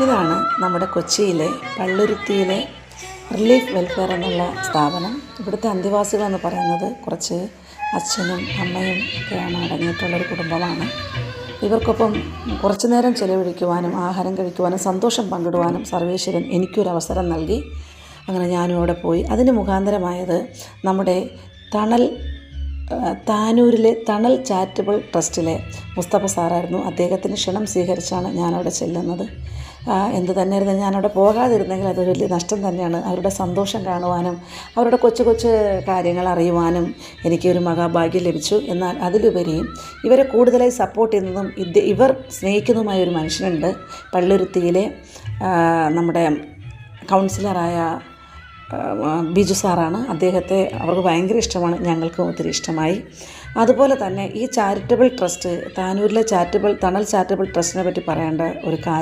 ഇതാണ് നമ്മുടെ കൊച്ചിയിലെ പള്ളുരുത്തിയിലെ റിലീഫ് വെൽഫെയർ എന്നുള്ള സ്ഥാപനം. ഇവിടുത്തെ അന്തേവാസികളെന്ന് പറയുന്നത് കുറച്ച് അച്ഛനും അമ്മയും ഒക്കെയാണ് അടങ്ങിയിട്ടുള്ളൊരു കുടുംബമാണ്. ഇവർക്കൊപ്പം കുറച്ചു നേരം ചിലവഴിക്കുവാനും ആഹാരം കഴിക്കുവാനും സന്തോഷം പങ്കിടുവാനും സർവേശ്വരൻ എനിക്കൊരവസരം നൽകി. അങ്ങനെ ഞാനും അവിടെ പോയി. അതിന് മുഖാന്തരമായത് നമ്മുടെ താനൂരിലെ തണൽ ചാരിറ്റബിൾ ട്രസ്റ്റിലെ മുസ്തഫ സാറായിരുന്നു. അദ്ദേഹത്തിന് ക്ഷണം സ്വീകരിച്ചാണ് ഞാനവിടെ ചെല്ലുന്നത്. എന്ത് തന്നെയായിരുന്നു, ഞാനവിടെ പോകാതിരുന്നെങ്കിൽ അതൊരു വലിയ നഷ്ടം തന്നെയാണ്. അവരുടെ സന്തോഷം കാണുവാനും അവരുടെ കൊച്ചു കൊച്ചു കാര്യങ്ങൾ അറിയുവാനും എനിക്കൊരു മഹാഭാഗ്യം ലഭിച്ചു. എന്നാൽ അതിലുപരി ഇവരെ കൂടുതലായി സപ്പോർട്ട് ചെയ്യുന്നതും ഇവർ സ്നേഹിക്കുന്നതുമായ ഒരു മനുഷ്യനുണ്ട്. പള്ളുരുത്തിയിലെ നമ്മുടെ കൗൺസിലറായ ബിജു സാറാണ്. അദ്ദേഹത്തെ അവർക്ക് ഭയങ്കര ഇഷ്ടമാണ്, ഞങ്ങൾക്കും ഒത്തിരി ഇഷ്ടമായി. അതുപോലെ തന്നെ ഈ ചാരിറ്റബിൾ ട്രസ്റ്റ്, താനൂരിലെ തണൽ ചാരിറ്റബിൾ ട്രസ്റ്റിനെ പറ്റി പറയേണ്ട ഒരു കാര്യം